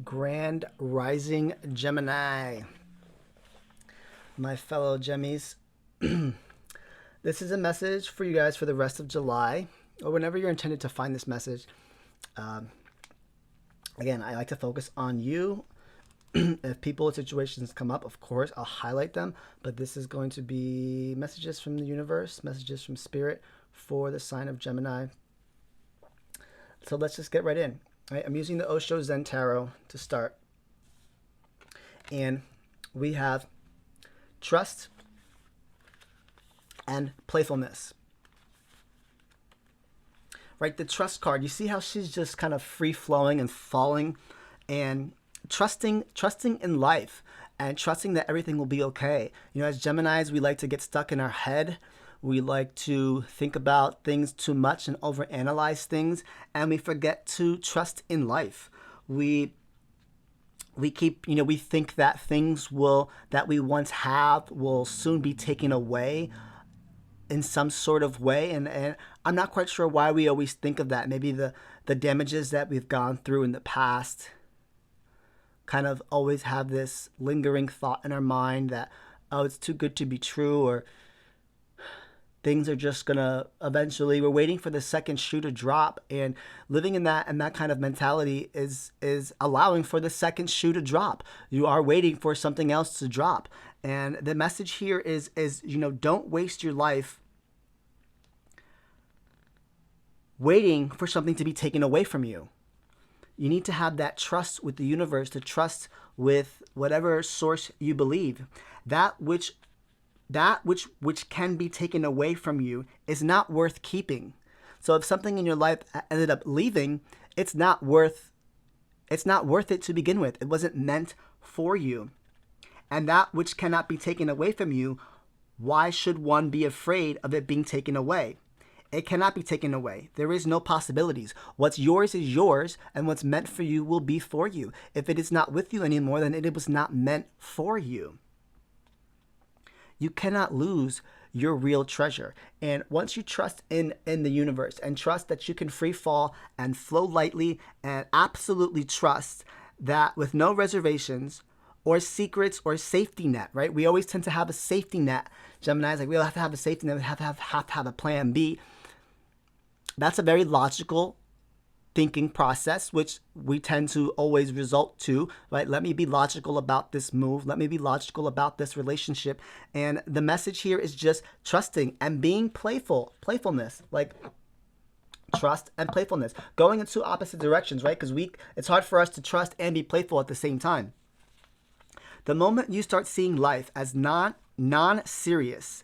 Grand Rising Gemini. My fellow Gemmies, this is a message for you guys for the rest of July, or whenever you're intended to find this message. Um, Again, I like to focus on you. If people or situations come up, of course, I'll highlight them, but this is going to be messages from the universe, messages from spirit for the sign of Gemini. So let's just get right in. Right, I'm using the Osho Zen Tarot to start. And we have trust and playfulness. Right, the trust card, you see how she's just kind of free flowing and falling and trusting in life and trusting that everything will be okay. You know, as Geminis, we like to get stuck in our head. We like to think about things too much and overanalyze things, and we forget to trust in life. We keep, we think that things that we once have will soon be taken away in some sort of way, and I'm not quite sure why we always think of that. Maybe the damages that we've gone through in the past kind of always have this lingering thought in our mind that, oh, it's too good to be true, or things are just gonna eventually, we're waiting for the second shoe to drop, and living in that kind of mentality is allowing for the second shoe to drop. You are waiting for something else to drop. And the message here is don't waste your life waiting for something to be taken away from you. You need to have that trust with the universe, to trust with whatever source you believe. That which can be taken away from you is not worth keeping. So if something in your life ended up leaving, it's not worth it to begin with. It wasn't meant for you. And that which cannot be taken away from you, why should one be afraid of it being taken away? It cannot be taken away. There is no possibilities. What's yours is yours, and what's meant for you will be for you. If it is not with you anymore, then it was not meant for you. You cannot lose your real treasure. And once you trust in the universe and trust that you can free fall and flow lightly, and absolutely trust that with no reservations or secrets or safety net, right? We always tend to have a safety net. Gemini's like, we have to have a safety net. We have to have a plan B. That's a very logical thinking process, which we tend to always result to, right? Let me be logical about this move. Let me be logical about this relationship. And the message here is just trusting and being playfulness, like trust and playfulness, going in two opposite directions, right? Because it's hard for us to trust and be playful at the same time. The moment you start seeing life as non-serious,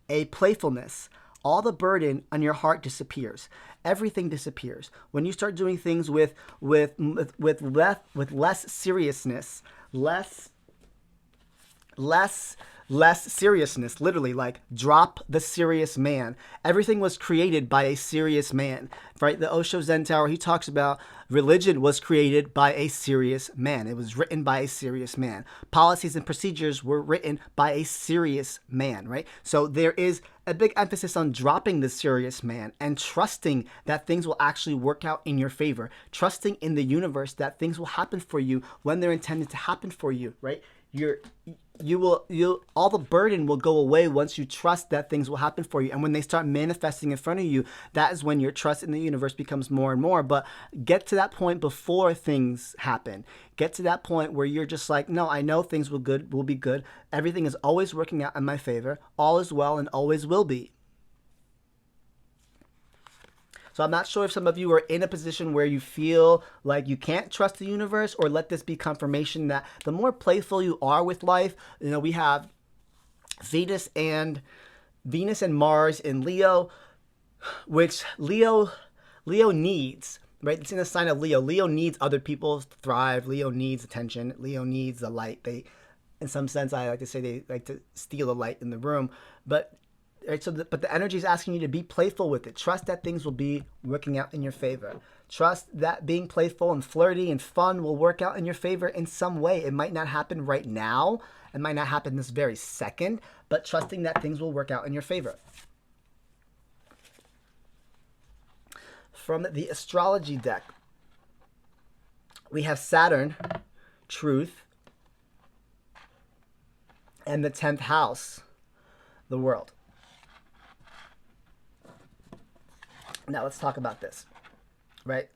a playfulness, all the burden on your heart disappears. Everything disappears. When you start doing things with less seriousness, less seriousness, literally, like drop the serious man. Everything was created by a serious man, right? The Osho Zen Tower, he talks about religion was created by a serious man. It was written by a serious man. Policies and procedures were written by a serious man, right? So there is a big emphasis on dropping the serious man and trusting that things will actually work out in your favor. Trusting in the universe that things will happen for you when they're intended to happen for you, right? All the burden will go away once you trust that things will happen for you. And when they start manifesting in front of you, that is when your trust in the universe becomes more and more. But get to that point before things happen. Get to that point where you're just like, no, I know things will be good. Everything is always working out in my favor. All is well and always will be. So I'm not sure if some of you are in a position where you feel like you can't trust the universe, or let this be confirmation that the more playful you are with life, we have Venus and Mars in Leo, which Leo needs, right? It's in the sign of Leo. Leo needs other people to thrive. Leo needs attention. Leo needs the light. In some sense, I like to say they like to steal the light in the room, but right, but the energy is asking you to be playful with it. Trust that things will be working out in your favor. Trust that being playful and flirty and fun will work out in your favor in some way. It might not happen right now. It might not happen this very second, but trusting that things will work out in your favor. From the astrology deck, we have Saturn, truth, and the 10th house, the world. Now let's talk about this, right?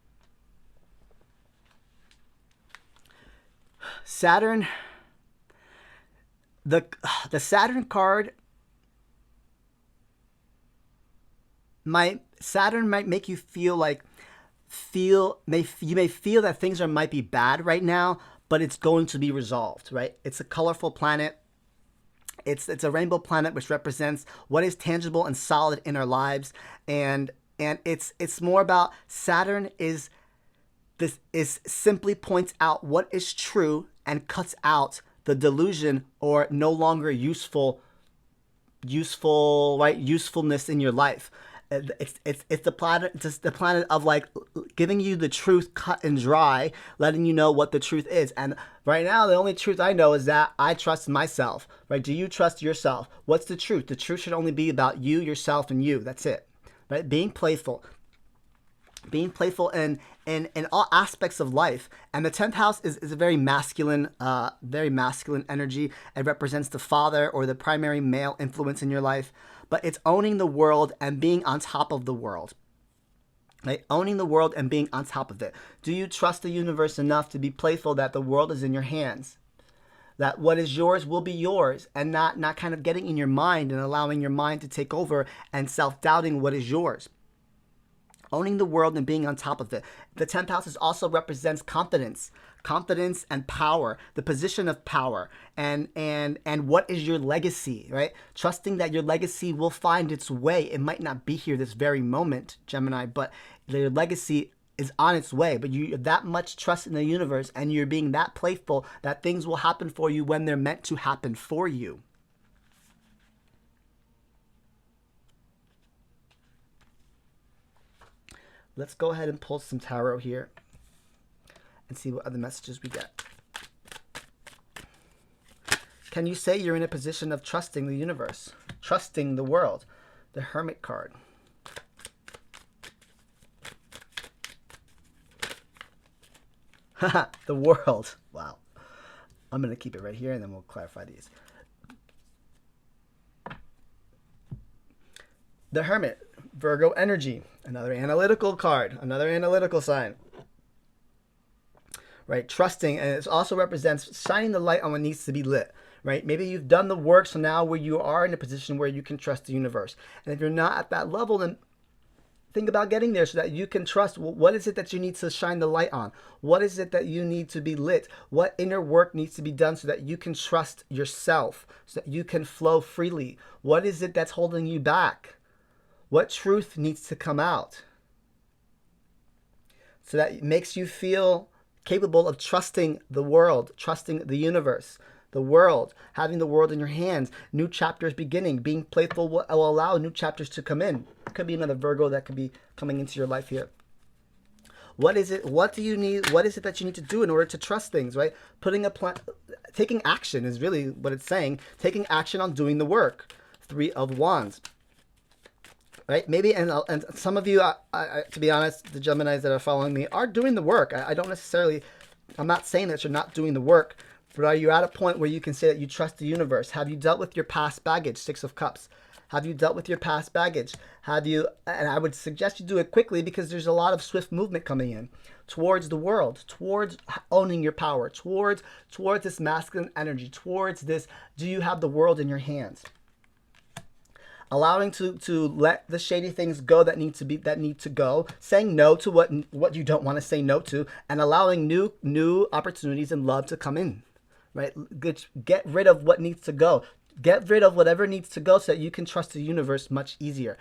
Saturn, the Saturn card Saturn might make you feel like you may feel that things might be bad right now, but it's going to be resolved, right? It's a colorful planet. It's a rainbow planet, which represents what is tangible and solid in our lives, and it's more about Saturn is simply points out what is true and cuts out the delusion or no longer usefulness in your life. It's the planet. It's the planet of like giving you the truth cut and dry, letting you know what the truth is. And right now, the only truth I know is that I trust myself. Right? Do you trust yourself? What's the truth? The truth should only be about you, yourself, and you. That's it. Right? Being playful in all aspects of life. And the 10th house is a very masculine energy. It represents the father or the primary male influence in your life. But it's owning the world and being on top of the world. Right? Owning the world and being on top of it. Do you trust the universe enough to be playful that the world is in your hands? That what is yours will be yours, and not kind of getting in your mind and allowing your mind to take over and self-doubting what is yours. Owning the world and being on top of it. The 10th house also represents confidence and power, the position of power, and what is your legacy, right? Trusting that your legacy will find its way. It might not be here this very moment, Gemini, but your legacy is on its way. But you have that much trust in the universe, and you're being that playful that things will happen for you when they're meant to happen for you. Let's go ahead and pull some tarot here and see what other messages we get. Can you say you're in a position of trusting the universe, trusting the world? The Hermit card. The world. Wow. I'm going to keep it right here and then we'll clarify these. The Hermit, Virgo energy, another analytical card, another analytical sign. Right, trusting, and it also represents shining the light on what needs to be lit. Right, maybe you've done the work, so now where you are in a position where you can trust the universe. And if you're not at that level, then think about getting there so that you can trust. Well, what is it that you need to shine the light on? What is it that you need to be lit? What inner work needs to be done so that you can trust yourself, so that you can flow freely? What is it that's holding you back? What truth needs to come out so that it makes you feel capable of trusting the world, trusting the universe, the world, having the world in your hands, new chapters beginning, being playful will allow new chapters to come in. It could be another Virgo that could be coming into your life here. What is it? What do you need? What is it that you need to do in order to trust things, right? Putting a plan, taking action is really what it's saying. Taking action on doing the work. 3 of Wands. Right? Maybe, and some of you, to be honest, the Geminis that are following me are doing the work. I don't necessarily, I'm not saying that you're not doing the work, but are you at a point where you can say that you trust the universe? Have you dealt with your past baggage? 6 of Cups. Have you dealt with your past baggage? Have you, and I would suggest you do it quickly because there's a lot of swift movement coming in towards the world, towards owning your power, towards this masculine energy, towards this, do you have the world in your hands? Allowing to let the shady things go that need to go, saying no to what you don't want to say no to, and allowing new opportunities and love to come in, right? Get rid of what needs to go. Get rid of whatever needs to go so that you can trust the universe much easier,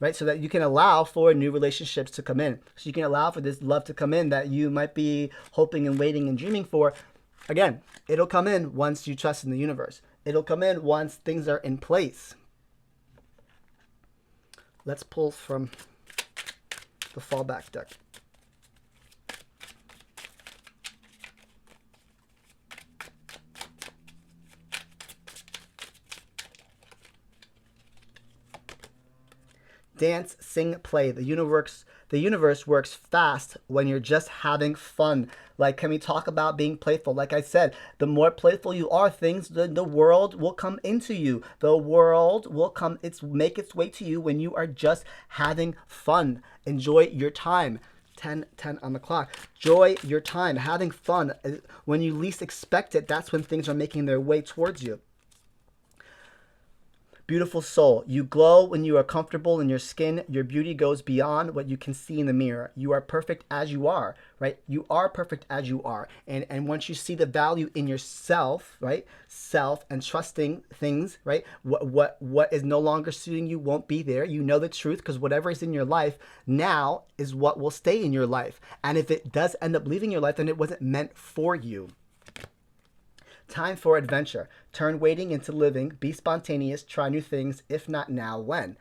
right? So that you can allow for new relationships to come in. So you can allow for this love to come in that you might be hoping and waiting and dreaming for. Again, it'll come in once you trust in the universe. It'll come in once things are in place. Let's pull from the fallback deck. Dance, sing, play. The universe The universe works fast when you're just having fun. Like, can we talk about being playful? Like I said, the more playful you are, the world will come into you. The world will make its way to you when you are just having fun. Enjoy your time. 10 on the clock. Enjoy your time, having fun. When you least expect it, that's when things are making their way towards you. Beautiful soul, you glow when you are comfortable in your skin. Your beauty goes beyond what you can see in the mirror. You are perfect as you are, right? You are perfect as you are. And once you see the value in yourself, right? Self and trusting things, right? What is no longer suiting you won't be there. You know the truth, because whatever is in your life now is what will stay in your life. And if it does end up leaving your life, then it wasn't meant for you. Time for adventure. Turn waiting into living. Be spontaneous. Try new things. If not now, when?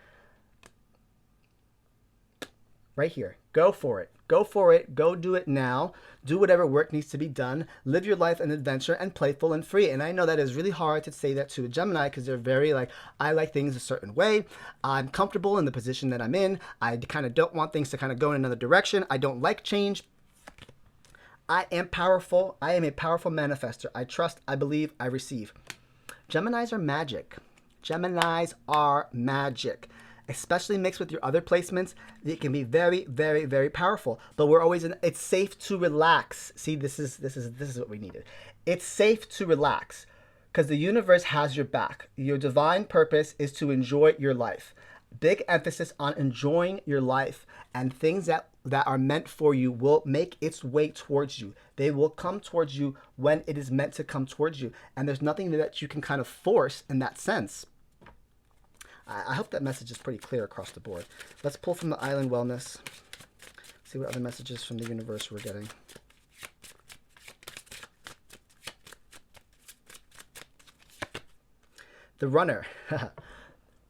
Right here. Go for it. Go for it. Go do it now. Do whatever work needs to be done. Live your life in adventure and playful and free. And I know that is really hard to say that to a Gemini, because they're very like, I like things a certain way. I'm comfortable in the position that I'm in. I kind of don't want things to kind of go in another direction. I don't like change. I am powerful. I am a powerful manifester. I trust, I believe, I receive. Geminis are magic. Geminis are magic. Especially mixed with your other placements, it can be very, very, very powerful. But we're always it's safe to relax. See, this is what we needed. It's safe to relax because the universe has your back. Your divine purpose is to enjoy your life. Big emphasis on enjoying your life, and things that are meant for you will make its way towards you. They will come towards you when it is meant to come towards you. And there's nothing that you can kind of force in that sense. I hope that message is pretty clear across the board. Let's pull from the Island Wellness. See what other messages from the universe we're getting. The Runner.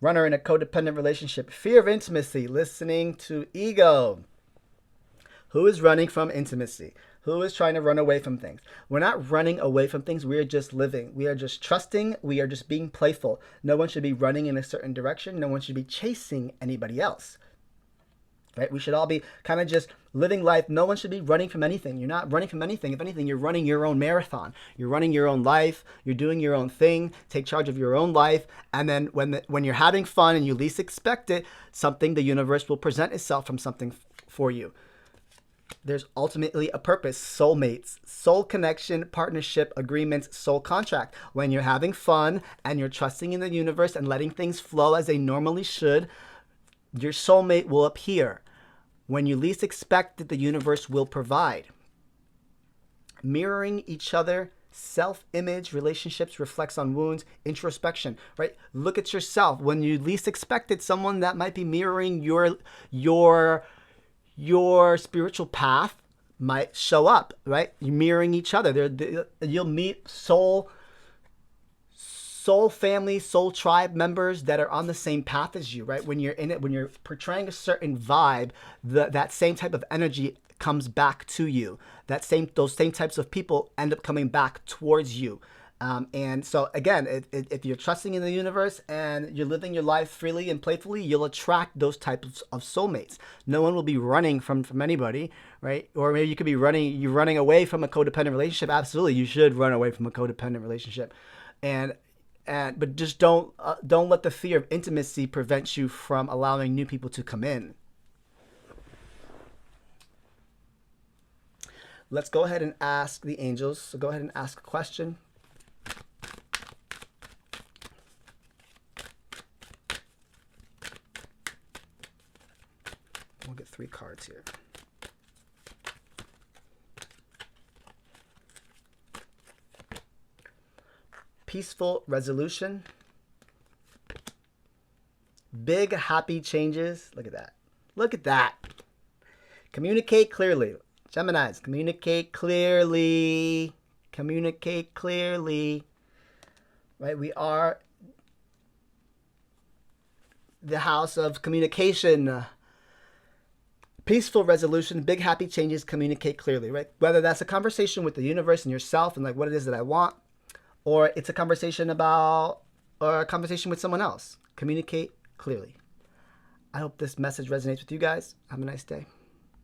Runner in a codependent relationship. Fear of intimacy. Listening to ego. Who is running from intimacy? Who is trying to run away from things? We're not running away from things. We are just living. We are just trusting. We are just being playful. No one should be running in a certain direction. No one should be chasing anybody else. Right? We should all be kind of just living life. No one should be running from anything. You're not running from anything. If anything, you're running your own marathon. You're running your own life. You're doing your own thing. Take charge of your own life. And then when you're having fun and you least expect it, the universe will present itself from something for you. There's ultimately a purpose. Soulmates, soul connection, partnership, agreements, soul contract. When you're having fun and you're trusting in the universe and letting things flow as they normally should, your soulmate will appear. When you least expect it, the universe will provide. Mirroring each other, self-image, relationships, reflects on wounds, introspection, right? Look at yourself. When you least expect it, someone that might be mirroring your spiritual path might show up, right? You're mirroring each other. You'll meet soul family, soul tribe members that are on the same path as you, right? When you're in it, when you're portraying a certain vibe, that same type of energy comes back to you. Those same types of people end up coming back towards you. And so again, if you're trusting in the universe and you're living your life freely and playfully, you'll attract those types of soulmates. No one will be running from anybody, right? Or maybe you could be running away from a codependent relationship. Absolutely, you should run away from a codependent relationship, but just don't let the fear of intimacy prevent you from allowing new people to come in. Let's go ahead and ask the angels. So go ahead and ask a question. We'll get 3 cards here. Peaceful resolution. Big happy changes. Look at that. Look at that. Communicate clearly. Geminis, communicate clearly. Communicate clearly. Right? We are the house of communication. Peaceful resolution, big happy changes, communicate clearly, right? Whether that's a conversation with the universe and yourself and like what it is that I want, or it's a conversation with someone else. Communicate clearly. I hope this message resonates with you guys. Have a nice day.